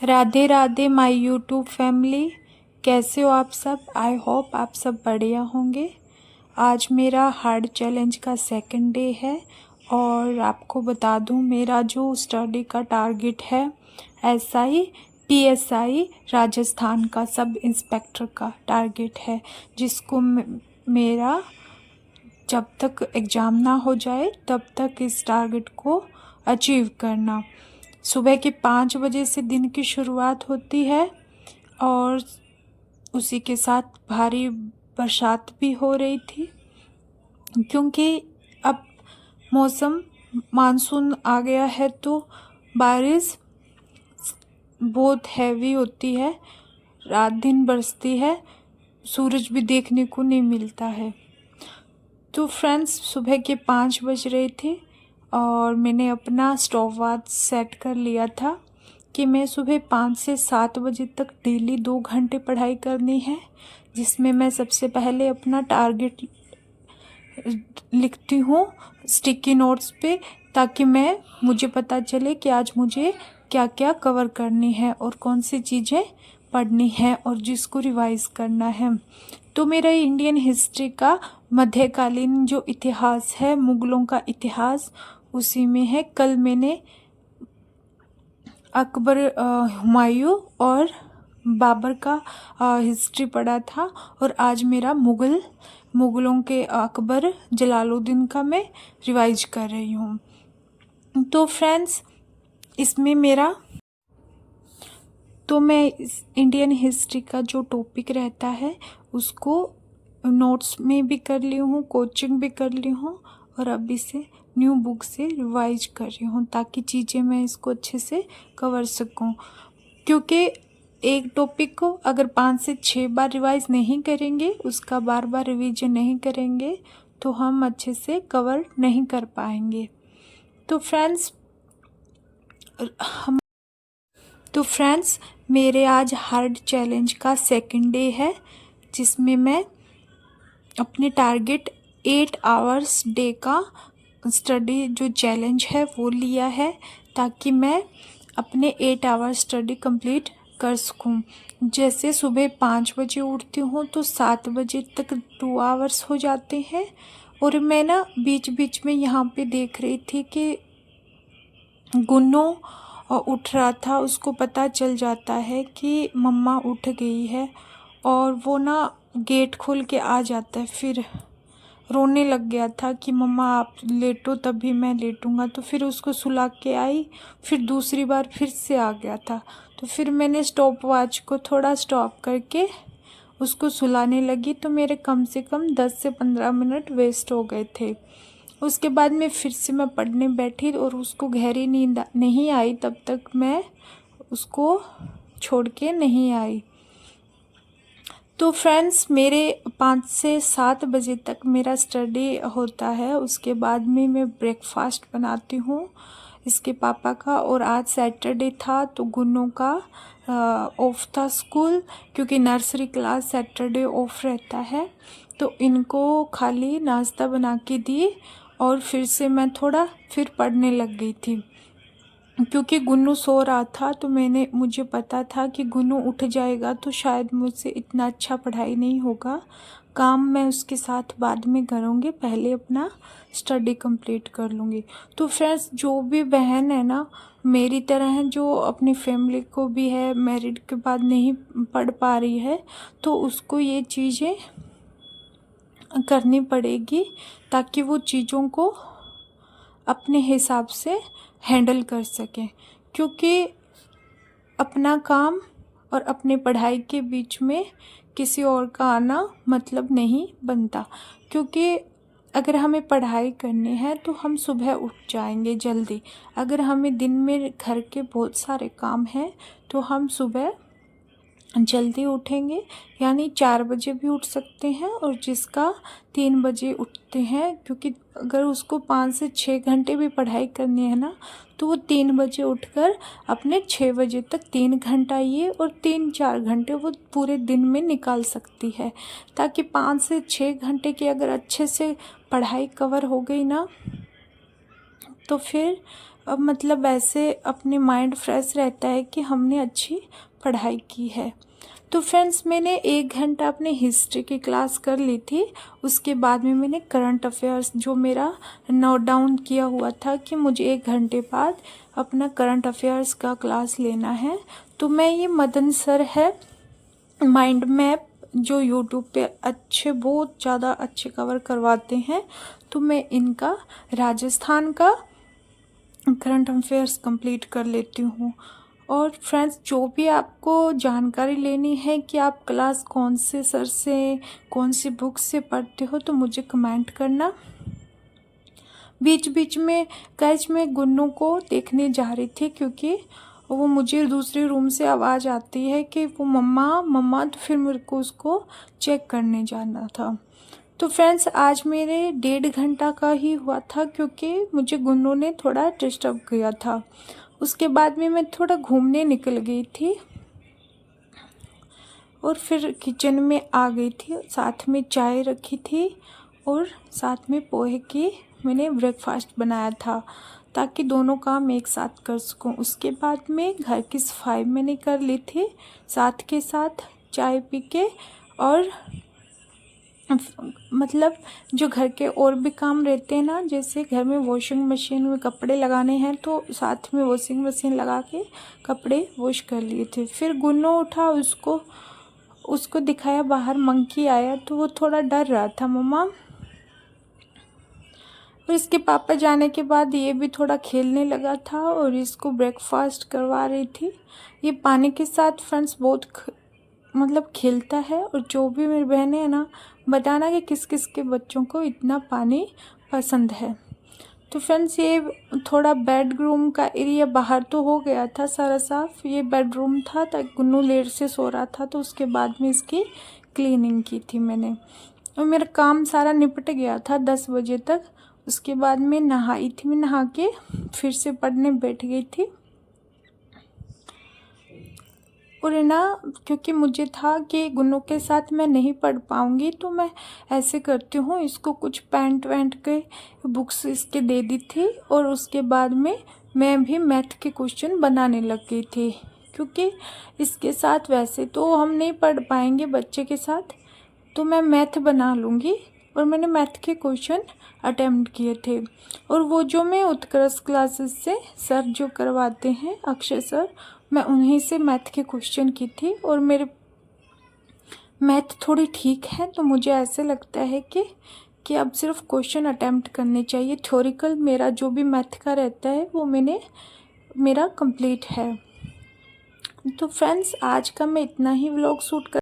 Radhe Radhe my YouTube family. कैसे हो आप सब? आई होप आप सब बढ़िया होंगे। आज मेरा हार्ड चैलेंज का सेकंड डे है और आपको बता दूं मेरा जो स्टडी का टारगेट है एसआई पीएसआई राजस्थान का सब इंस्पेक्टर का टारगेट है, जिसको मेरा जब तक एग्ज़ाम ना हो जाए तब तक इस टारगेट को अचीव करना। सुबह के 5 बजे से दिन की शुरुआत होती है और उसी के साथ भारी बरसात भी हो रही थी, क्योंकि अब मौसम मानसून आ गया है तो बारिश बहुत हैवी होती है, रात दिन बरसती है, सूरज भी देखने को नहीं मिलता है। तो फ्रेंड्स, सुबह के 5 बज रहे थे और मैंने अपना स्टॉप वॉच सेट कर लिया था कि मैं सुबह 5 से 7 बजे तक डेली 2 घंटे पढ़ाई करनी है, जिसमें मैं सबसे पहले अपना टारगेट लिखती हूँ स्टिकी नोट्स पे, ताकि मुझे पता चले कि आज मुझे क्या क्या कवर करनी है और कौन सी चीज़ें पढ़नी है और जिसको रिवाइज करना है। तो मेरा इंडियन हिस्ट्री का मध्यकालीन जो इतिहास है, मुगलों का इतिहास, उसी में है। कल मैंने अकबर, हुमायूं और बाबर का हिस्ट्री पढ़ा था और आज मेरा मुगलों के अकबर जलालुद्दीन का मैं रिवाइज कर रही हूँ। तो फ्रेंड्स, इसमें मैं इस इंडियन हिस्ट्री का जो टॉपिक रहता है उसको नोट्स में भी कर ली हूँ, कोचिंग भी कर ली हूँ और अब इसे न्यू बुक से रिवाइज कर रही हूँ ताकि चीज़ें मैं इसको अच्छे से कवर सकूँ। क्योंकि एक टॉपिक को अगर 5 से 6 बार रिवाइज नहीं करेंगे, उसका बार बार रिवीजन नहीं करेंगे, तो हम अच्छे से कवर नहीं कर पाएंगे। तो फ्रेंड्स, मेरे आज हार्ड चैलेंज का सेकंड डे है, जिसमें मैं अपने टारगेट 8 आवर्स डे का स्टडी जो चैलेंज है वो लिया है, ताकि मैं अपने 8 आवर्स स्टडी कंप्लीट कर सकूं। जैसे सुबह 5 बजे उठती हूँ तो 7 बजे तक 2 आवर्स हो जाते हैं। और मैं बीच बीच में यहाँ पे देख रही थी कि गुन्नू उठ रहा था, उसको पता चल जाता है कि मम्मा उठ गई है और वो गेट खोल के आ जाता है। फिर रोने लग गया था कि मम्मा आप लेटो तभी मैं लेटूंगा, तो फिर उसको सुला के आई, फिर दूसरी बार फिर से आ गया था। तो फिर मैंने स्टॉप वॉच को थोड़ा स्टॉप करके उसको सुलाने लगी, तो मेरे कम से कम 10 से 15 मिनट वेस्ट हो गए थे। उसके बाद फिर से मैं पढ़ने बैठी और उसको गहरी नींद नहीं आई, तब तक मैं उसको छोड़ के नहीं आई। तो फ्रेंड्स, मेरे 5 से 7 बजे तक मेरा स्टडी होता है। उसके बाद में मैं ब्रेकफास्ट बनाती हूँ इसके पापा का, और आज सैटरडे था तो गुन्नू का ऑफ था स्कूल, क्योंकि नर्सरी क्लास सैटरडे ऑफ रहता है। तो इनको खाली नाश्ता बना के दी और फिर से मैं थोड़ा फिर पढ़ने लग गई थी, क्योंकि गुन्नू सो रहा था। तो मुझे पता था कि गुन्नू उठ जाएगा तो शायद मुझसे इतना अच्छा पढ़ाई नहीं होगा। काम मैं उसके साथ बाद में करूँगी, पहले अपना स्टडी कंप्लीट कर लूँगी। तो फ्रेंड्स, जो भी बहन है मेरी तरह है, जो अपनी फैमिली को भी है, मैरिड के बाद नहीं पढ़ पा रही है, तो उसको ये चीज़ें करनी पड़ेगी ताकि वो चीज़ों को अपने हिसाब से हैंडल कर सकें। क्योंकि अपना काम और अपने पढ़ाई के बीच में किसी और का आना मतलब नहीं बनता। क्योंकि अगर हमें पढ़ाई करनी है तो हम सुबह उठ जाएंगे जल्दी। अगर हमें दिन में घर के बहुत सारे काम हैं तो हम सुबह जल्दी उठेंगे, यानी 4 बजे भी उठ सकते हैं, और जिसका 3 बजे उठते हैं, क्योंकि अगर उसको 5 से 6 घंटे भी पढ़ाई करनी है तो वो 3 बजे उठकर अपने 6 बजे तक 3 घंटा ये और 3-4 घंटे वो पूरे दिन में निकाल सकती है, ताकि 5 से 6 घंटे की अगर अच्छे से पढ़ाई कवर हो गई तो फिर अब मतलब ऐसे अपने माइंड फ्रेश रहता है कि हमने अच्छी पढ़ाई की है। तो फ्रेंड्स मैंने 1 घंटा अपने हिस्ट्री की क्लास कर ली थी। उसके बाद में मैंने करंट अफेयर्स जो मेरा नोट डाउन किया हुआ था कि मुझे 1 घंटे बाद अपना करंट अफेयर्स का क्लास लेना है, तो मैं ये मदन सर है माइंड मैप जो यूट्यूब पे बहुत ज़्यादा अच्छे कवर करवाते हैं, तो मैं इनका राजस्थान का करंट अफेयर्स कंप्लीट कर लेती हूँ। और फ्रेंड्स जो भी आपको जानकारी लेनी है कि आप क्लास कौन से सर से कौन सी बुक से पढ़ते हो, तो मुझे कमेंट करना। बीच बीच में गाइस मैं गुन्नू को देखने जा रही थी, क्योंकि वो मुझे दूसरे रूम से आवाज़ आती है कि वो मम्मा मम्मा, तो फिर मेरे को उसको चेक करने जाना था। तो फ्रेंड्स आज मेरे 1.5 घंटा का ही हुआ था, क्योंकि मुझे गुन्नू ने थोड़ा डिस्टर्ब किया था। उसके बाद में मैं थोड़ा घूमने निकल गई थी और फिर किचन में आ गई थी। साथ में चाय रखी थी और साथ में पोहे की मैंने ब्रेकफास्ट बनाया था, ताकि दोनों काम एक साथ कर सकूं। उसके बाद में घर की सफाई मैंने कर ली थी, साथ के साथ चाय पी के। और मतलब जो घर के और भी काम रहते हैं ना, जैसे घर में वॉशिंग मशीन में कपड़े लगाने हैं, तो साथ में वॉशिंग मशीन लगा के कपड़े वॉश कर लिए थे। फिर गुन्नू उठा, उसको दिखाया बाहर मंकी आया, तो वो थोड़ा डर रहा था मम्मा। और इसके पापा जाने के बाद ये भी थोड़ा खेलने लगा था और इसको ब्रेकफास्ट करवा रही थी। ये पानी के साथ फ्रेंड्स बहुत मतलब खेलता है। और जो भी मेरी बहनें हैं ना, बताना कि किस किस के बच्चों को इतना पानी पसंद है। तो फ्रेंड्स ये थोड़ा बेडरूम का एरिया बाहर तो हो गया था सारा साफ। ये बेडरूम था, ताकि गुन्नू लेट से सो रहा था, तो उसके बाद में इसकी क्लीनिंग की थी मैंने। और मेरा काम सारा निपट गया था 10 बजे तक। उसके बाद में नहाई थी, मैं नहा के फिर से पढ़ने बैठ गई थी। और ना क्योंकि मुझे था कि गुन्नू के साथ मैं नहीं पढ़ पाऊँगी, तो मैं ऐसे करती हूँ, इसको कुछ पेंट वेंट के बुक्स इसके दे दी थी। और उसके बाद में मैं भी मैथ के क्वेश्चन बनाने लग गई थी, क्योंकि इसके साथ वैसे तो हम नहीं पढ़ पाएंगे बच्चे के साथ, तो मैं मैथ बना लूँगी। और मैंने मैथ के क्वेश्चन अटेम्प्ट किए थे। और वो जो मैं उत्कर्ष क्लासेस से सर जो करवाते हैं, अक्षय सर, मैं उन्हीं से मैथ के क्वेश्चन की थी। और मेरे मैथ थोड़ी ठीक है, तो मुझे ऐसे लगता है कि अब सिर्फ क्वेश्चन अटेम्प्ट करने चाहिए। थ्योरिकल मेरा जो भी मैथ का रहता है वो मेरा कंप्लीट है। तो फ्रेंड्स आज का मैं इतना ही व्लॉग शूट कर